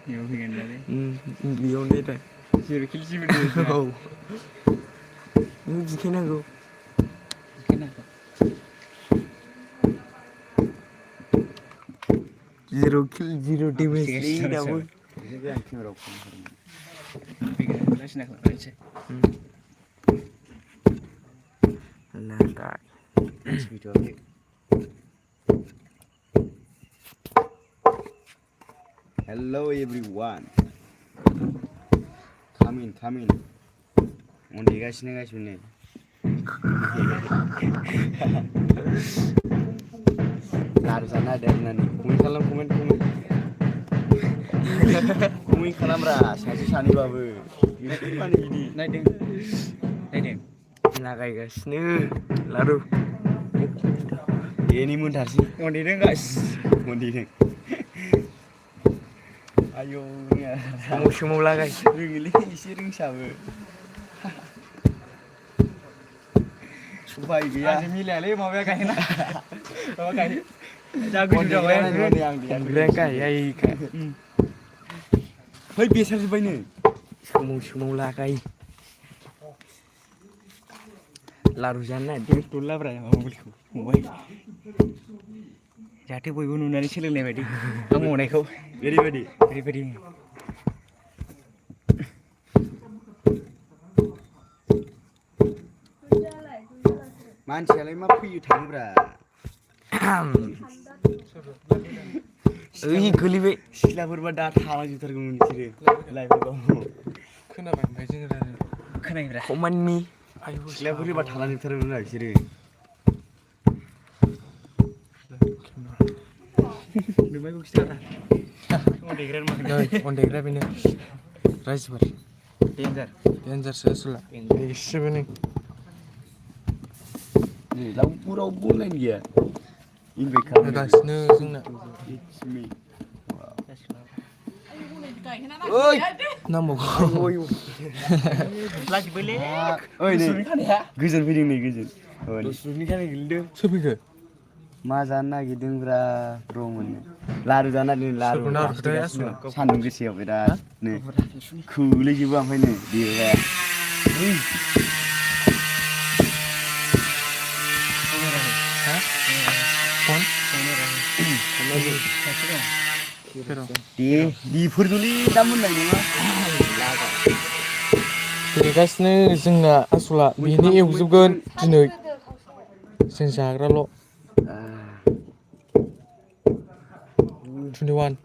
बेयाव फैगोन होननानै बेयावनो दा जेरै खिलसिबो दं औ नों दिखायनांगौ जिर' किल जिर' डेमेजलै दाबो आं केमेरायाव फैगोन लासिना खालामनोसै मानसि फैथ'वाखै हेलौ एभ्रिवान कामिन उन्दुगासिनो गासिबो नै लारु जानो नागिरदों होननानै कमेन्ट खालामब्रा सासे सानैबाबो मानो बिदि नायदों लागायगासिनो लारु बेनि मोनथारसै उन्दुदों गासिबो उन्दुदों आयौ समाव लागाय रोङोलै एसे रोंसाबो उफाय गैया आंजों मिलायालै माबाया गायहेना माबा गायहेन जा गोजौ जाबाय हमग्राया गाहायखा है बेसाजोब्बायनो समाव लागाय लारु जानो नागिरदों दरलाब्रा मबाइलखौ फंबाय जाहाथे बयबो नुनानै सोलोंनाय बायदि आं मावनायखौ ओरैबायदि मानसियालाय मा फैयो थाङोब्रा ओइ गोलैबाय सिख्लाफोरबा दा थालांजोबथारगौमोन बिसोरो लाइफआव खोनाबाय ओमफ्राय जों खोनायोब्रा कमाननि सिख्लाफोर होबा थालांजोबथारगौमोन बिसोरो नोंमाइखौ खिथारा अनदेग्रा बेनो राइजोफोर देन्जारसो आसोला एसेबो नै रावबो अनलाइन गैया होगासिनो जोंना ओइ नांबावगौ लाजिबायलै ओइ नै गोजोन फैदों नै गोजोन दसरुनि खानाय गोलैदों सोर फैखो मा जानो नागिरदोंब्रा र' मोननो लारु जानो नागिरदों लारु सिथायगासिनो दं सान्दुं गोसायाव बिरादनो खोलैजोबो ओमफ्राय नै देग्राया दे बेफोरखौलै दा मोननाय नङा देगासिनो जोंना आसला बेनो एवजोबगोन दिनै जों जाग्राल' 21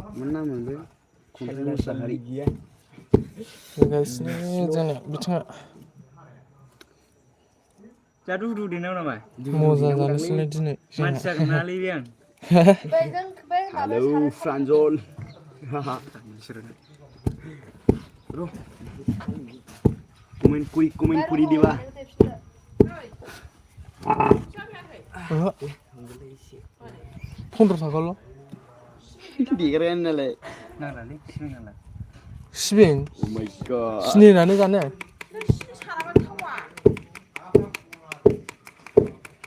होगासिनो जोंना बिथिङा मजा जानोसैलाय दिनै मानसि जागोन नालै बे आं हेलौ फ्रान्जल कमेन्ट करि दिबा फन्द्र थाखाल' देग्रायानो नालाय नांलालै सिबिं नांला सिबिं सिनि होनानै जानो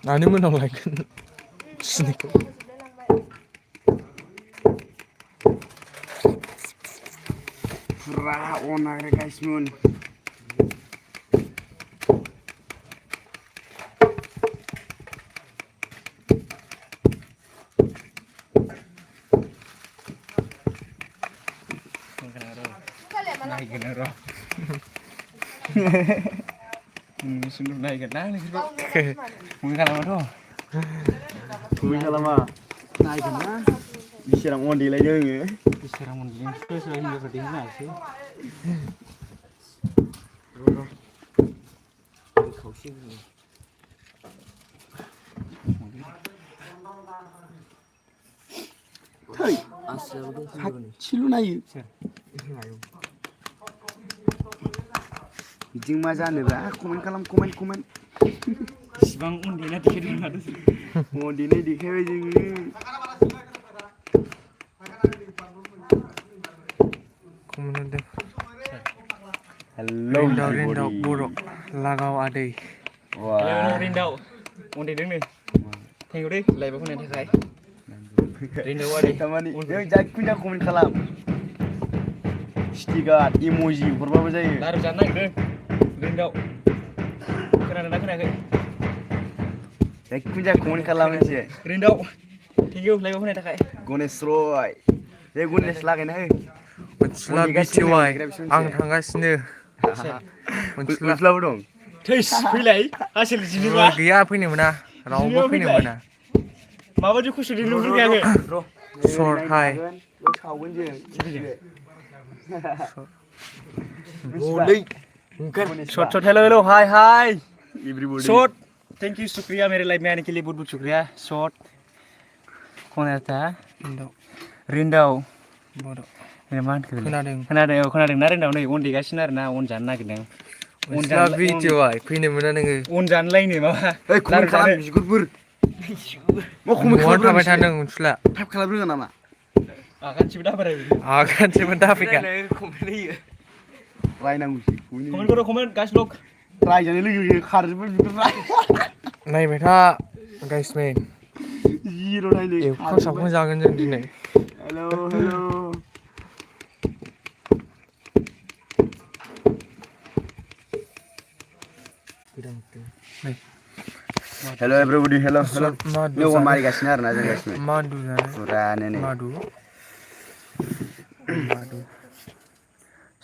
नानि मोनाव लायगोन सिनिखौ फुरा अन नागिरगासिनो नायगोन र' नोंसिनिखौ नायगोन ना नोंसोरखौ कमेन्ट खालामाथ' कमेन्ट खालामा नायगोन ना बिसोरां अन देलायदों आङो बिसोरां अन देलायदों सोरबा सोरबा हिन्जावफ्रा देनो नागिरसै र' खावसे थै खाथिल' नायो बिदि मा जानोब्रा कमेन्ट खालाम कमेन्ट इसिबां उन्दैना देखायदों उन्दैना देखायबाय जोङो रिन्दाव बर' लागाव आदै रिन्दाव उन्दैदों नै थेंकिउ दै लाइभआव फैनायनि थाखाय रिन्दाव आदै जा कमेन्ट खालाम स्टिकार इम'जि हरबाबो जायो लारु जानो नागिरदों रेन्टआव खोनादोंना खोनायाखै जायखिजाया जाया कमेन्ट खालाम मोनसे रेन्टआव थेंकिउ लाइभआव फैनायनि थाखाय गणेश रय बे गणेश लागायना हो मोनसुला बिटिवाइ आं थांगासिनो मोनसुलाबो दं थैस फैलाय आसोल जिनोबा गैया फैनो मोना रावबो फैनो मोना माबायदि खस्थ' नुहुरखायाखै सर्ट हाय सावगोन जों शॉट हेलो हेलो हाय हाय शॉट थैंक यू शुक्रिया मेरे लाइफ में आने के लिए बहुत बहुत शुक्रिया शॉट कौन आया था रिंदाव मा होनखो खोनादों ना रिंदाव नै अन देगासिनो आरोना अन जानो नागिरदों मोनसुला बिटिवाइ फैनो मोना नोङो अन जानलायनो माबा कमेन्ट खालाम बिगुरफोर मा कमेन्ट न'आव थाबाय थादों मोनसुला टाइप खालाम रोङा नामा आगानसेबो दाबाराय आगानसेबो दाफैखा कमेन्ट होयो रायनांगौसो कमेन्ट करो कमेन्ट गाइस लोग रायजानो लोगो खारजोबो बिगुरफ्रा नायबाय था गाइसमेन जिर' नायनो एवखां सावखां जागोन जों दिनै hello hello hello everybody hello hello लोगो मारिगासिनो आरोना जों गासिबो मादु जानो फुरानो नै मादु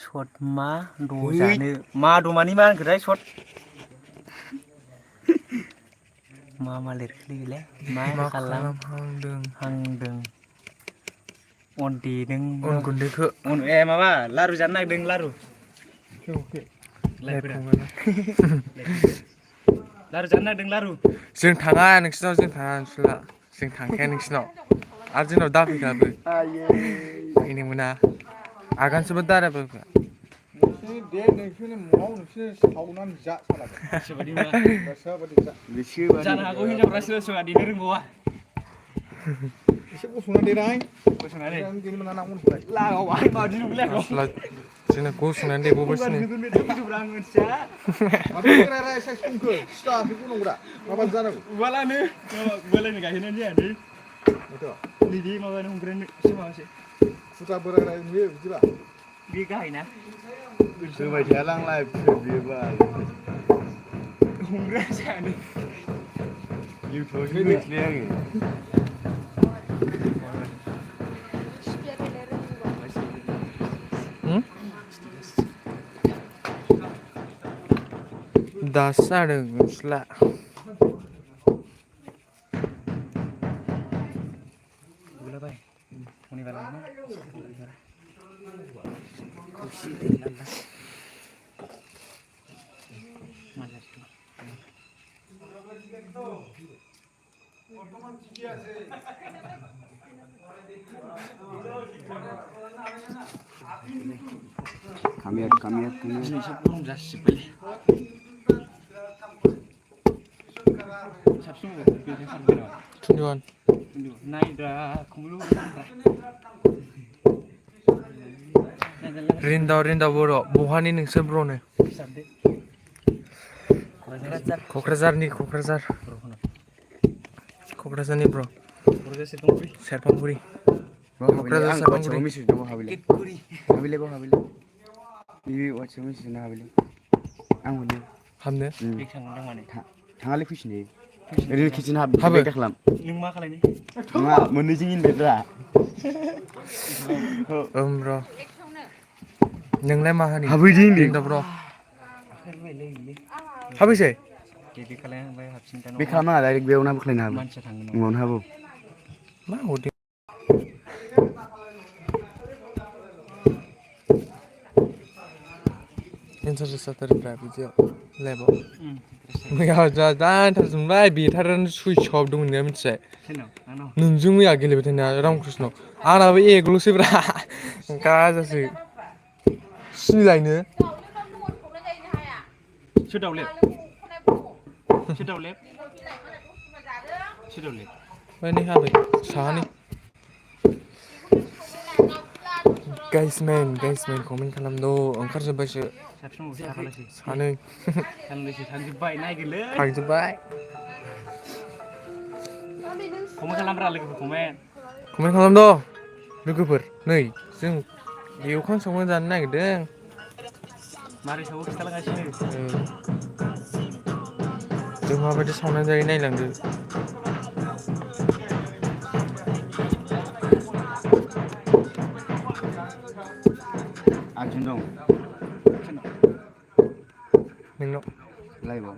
शट मा द' जानो मा द' मानि मा होनखोथाय शट मा लिरखोलै बेलाय मा खालामहांदों हांदों अन देदों अन गुन्दैखौ अन ए माबा लारु जानो नागिरदों लारु लारु जानो नागिरदों लारु जों थाङा नोंसिनाव जों थाङा नोंसोरला जों थांखाया नोंसिनाव आरो जोंनाव दाफैखाबो फैनो मोना आगानसेबो दारायबोखा नोंसोरनि दे नोंसोरनि न'आव नोंसोर सावनानै जा सालाबाय गोसोबादि जा जानो हागौ हिनजावफ्रा सोरबा सोरबा देनो रोंबावा एसे गसंना देनाय गसंनानै देनो मोना ना उनफ्राय लागाव आं मादि नुलाय आंखौ जोंना गसंनानै देबावबायसो आं मिथिया माथो राय साइज खमखो सिथासो गनांगौरा माबा जानांगौ उवालानो उवालायनो गायहेनानो जायालै माथो नैबे माबानो हमग्रानोसो माबासै फुजा बोरायनाय नुयो बिदिबा बे गाहायना होबाय थायालां लाइभ बेबा हमग्रा जायानो इउटुबावसो मिथिबाय आङो दासो जादों मोनसुला Come here. दिनैसो गरम जासिजोब्बाय साबसिन मबाइल 21 नायद्रा खमल' रिन्दाव बर' बहानि नोंसोर ब्र'नो क'क्राझारनि ब्र' सेरफांगुरि क'क्राझार सेरफांगुरि हाबनो थाङालै फैफिनजायो रिल किचेन हाबो खालाम नों मा खालायनो नङा मोननैजों इनभाइट रा ब्र' नोंलाय मा हानि हाबैदो रिन्दाव ब्र' हाबैसै बे खालायहांबाय हाबसिन बे खालामनाङा डाइरेक्ट बेयावनो बोख्लायनो हाबो मानसिया थांगोन न'आवनो हाबो मा हरदों इन्टारेस्ट जाथारब्रा बिदियाव लाइभआव मैया जा दानथारसो मोनबाय बेटारियानो सुइस अफ दंमोन ना मिथिबाय नोंजों मैया गेलेबाय थानाया रामकृष्णआव आंनाबो एगल'सैब्रा गाजासो सिनिलायनो सोर दावलेब माने हाबाय साहानि गाइसमेन कमेन्ट खालामद' ओंखारजोब्बायसो सानै थांजोब्बाय नायगोनलै थांजोब्बाय कमेन्ट खालामब्रा लोगोफोर कमेन्ट खालामद' लोगोफोर नै जों बेवखौनो संना जानो नागिरदों मारै सावो खिथालांगासिनो जों माबायदि सावनानै जायो नायलांदो आंजों दं नोंनाव लाइभआव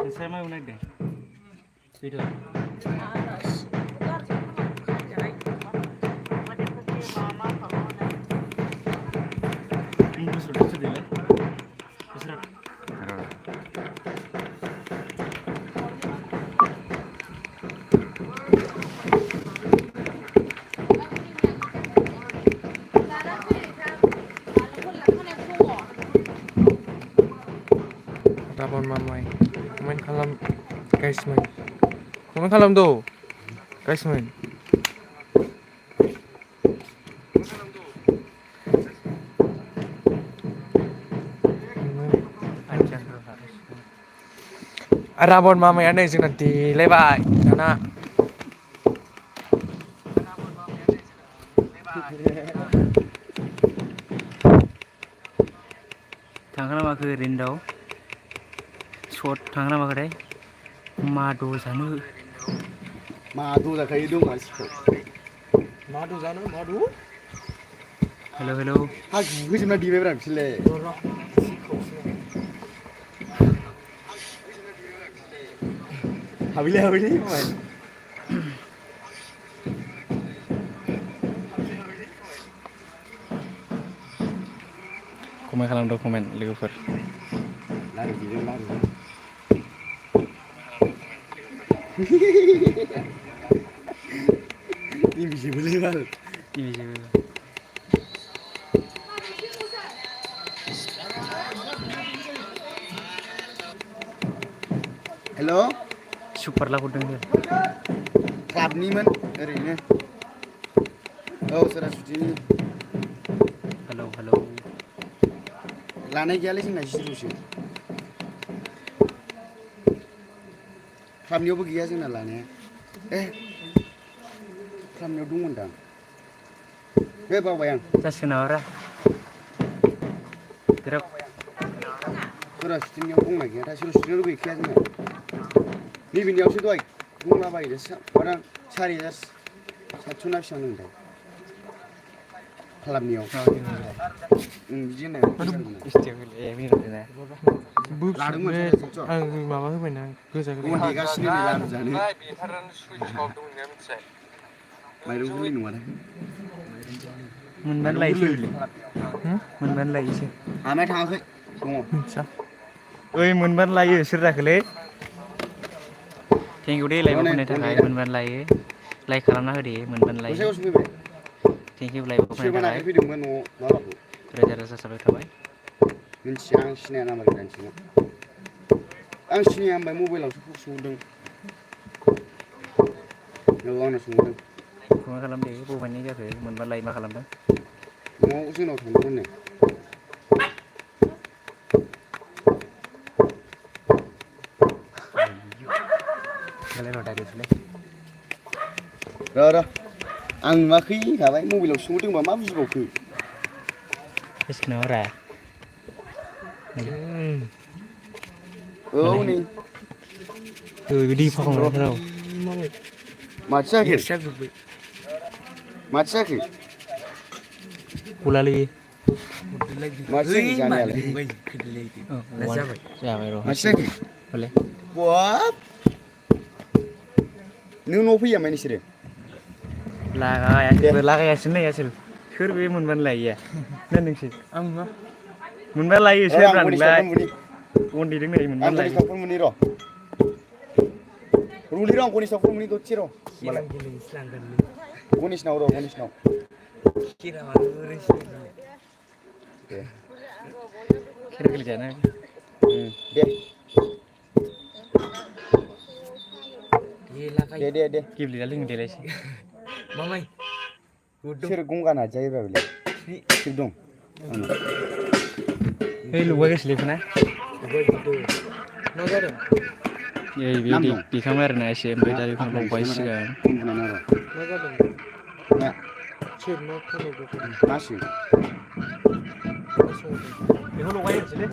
नोंस्रा मा एवनो नागिरदों बेदर Rabon mamai, kemain kalam guys main, kemain kalam do, guys main. Rabon mamai ada yang nanti lebar, karena थांखोना माखो रिन्दाव शर्ट थांखोना माखोथाय मादु जानो मादु जाखायो दं मानसिखौ मादु जानो मादु हेलौ हेलौ हा गुगोजोबना देबायब्रा बिसोरलाय हाबैले माय कमेन्ट खालामदो कमेन्ट लोगोफोर लारु बिजों लारु इनभिजिबोल बाल हेल' सुपार लाहरदों क्लाबनिमोन ओरैनो औ सरासतिनि हेलौ हेलौ लानाय गैयालै जोंना जिर'सो क्लाबनियावबो गैया जोंना लानाया क्लाबनियाव दंमोनदां बे बावबाय आं जासिगोन नामाब्रा बिराद सरासतिनियाव दंना गैयाथाय सरासतिनियावथ' गैखाया जोंना नैबेनियावसो दहाय दंलाबायो मारा 4700 ना बेसेबां होनदोंथाय क्लाबनियाव बिदि लादोंमोन आं माबा होबायना गोजा गुबुन देगासिनो नै लारु जानो माइरं गुन्दै नङादां मोनबानो लायसै मोनबानो लायसै आमाय थाङाखै दङ ओइ मोनबानो लायो सोर जाखोलै थेंकिउ दे लाइभआव फैनायनि थाखाय मोनबानो लायो लाइक खालामना होदे मोनबानो लायो थेंकिउ लाइभआव फैनायनि थाखाय फैदोंमोन न'आव माबाखौ रोजा रोजा साबायखर थाबाय मिन्थिया आं सिनाया नाम्बार गोदानसोमोन आं सिनाया होनबाय मबाइलावसो सोंहरदों औ आंनाव सोंहरदों मा खालामदे बबेनि जाखो मोनबा लाइ मा खालामदों न'आव जोंनाव थांदोंमोन नो र' आं नुवाखै होनखाबाय मबाइलाव सोंहरदोंबा मा बुजिबावखो गोसोखानावरा औ नै बिदि फाखांनायफोराव माथो जाखो माथो जाखो गलालै माथो जाखो जानायालाय जाबाय र' माथो जाखो हले बाब नों न'आव फैया माय नोंसोरो लागायासैनो नै आसोल सोर बे मोनबानो लायिया ना नोंसो आं मा मोनबा लायो सोरब्रा नोंलाय उन्दैदों नै आं मोनबानो लायो गणेशनाव फन बुनि र' रुलि र' आं गणेशनाव फन बुनि दसे र' गणेशनाव दे खेला गेलेजानो दे दे गेलेया लोङो देलायसै सोर गंगाना जायोब्रा बेलाय सोर दं ओइ लगायगासिनो बेखौना मा जादों ओइ बिदि दिखांबाय आरोना एसे ओमफ्राय दा बेखौनो लंबाय सिगां मा जादों सोर मा फन हरदों मासि बेखौ लगायनोसैलै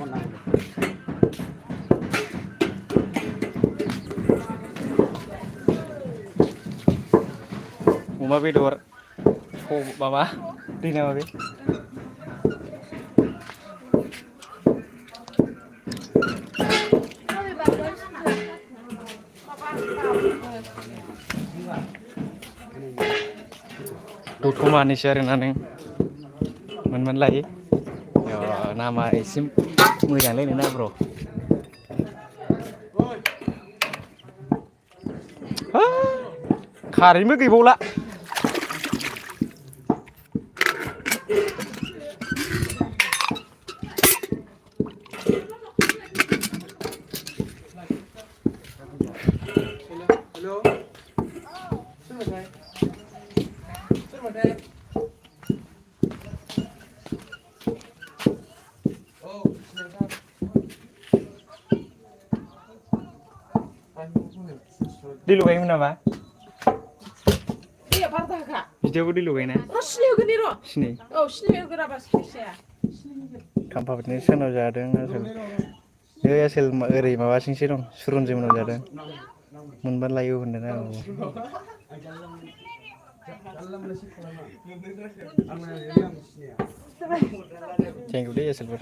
अमा बेदर माबा दै नामा बे दथमानिसो आरोना नों मोनमोन लायो नामा एसे मोजांलै नोंना ब्र खारैबो गैबावला दै लगायोमोन नामा बिदियावबो दै लगायोना सिनि खाम्फाफोरनि सोरनाव जादों आसोल ओइ आसोल ओरै माबासिंसो दं सुरन्जय मोननाव जादों मोनबा लायो होनदों आं थेंक इउ दे आसोलफोर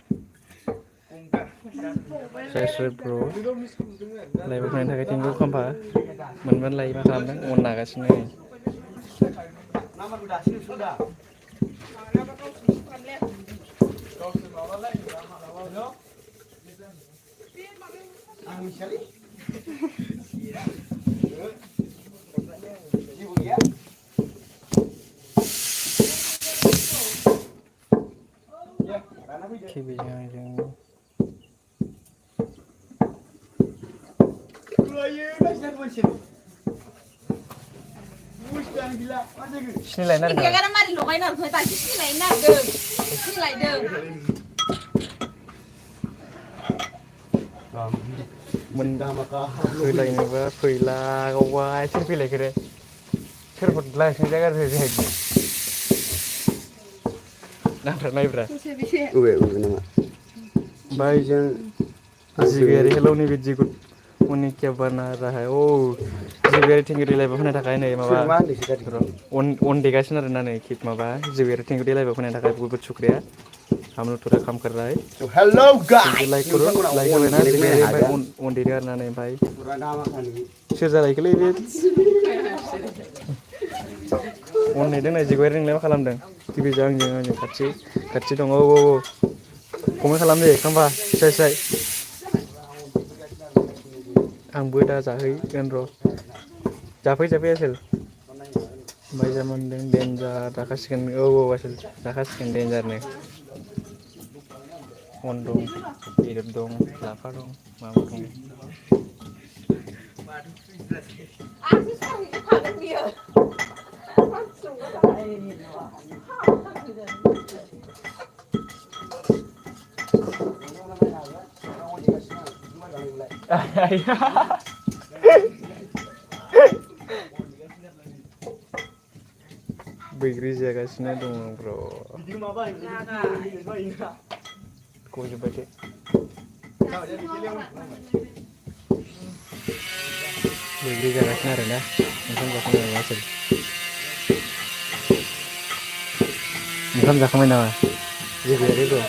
स्राय ब्र लाइभआव फैनायनि थाखाय थेंक इउ खाम्फा मोनबानो लायो मा खालामदों अन नागासिनो सिनायलायनो होलायनोबा फैला गावबाय सोर फैलायखो सोर हरलायखो जायगा जाहैबाय नाम्बार नायब्रा भाई जों जिबियारि हेलौ निबिट जि गुड उननि क्या बना रहा है ओ जिबियारि थेंगुरि लाइभआव फैनो थाखाय नै माबा अन देगासिनो आरोना नै माबा जिबियारि थेंगुरि लाइभआव फैनो थाखाय बहुत बहुत शुक्रिया हम लोग थोड़ा काम कर रहा है हेलो गाइस लाइक करो लाइक होबायना जिबियारि ओमफ्राय अन देदो आरोना नै ओमफ्राय सोर जालायखोलै बे अन नेदों नै जिबियारि नोंलाय मा खालामदों टिभिजों आंजों खाथि दं औ कमेन्ट खालाम दे खाम्बा स्राय आंबो दा जाहैगोन र' जाफै आसोल ओमफ्राय जामोनदों देन्जार जाखासिगोन औ आसोल जाखासिगोन देन्जारनो अन दं बेदर दं लाफा दं माबा दं बैग्रि जागासिनो दङ ब्र गजोब्बाय दे बैग्रि जागासिनो आरोना ओंखाम जाखांबाय नामा आसोल ओंखाम जाखांबाय नामा जिबियारि दं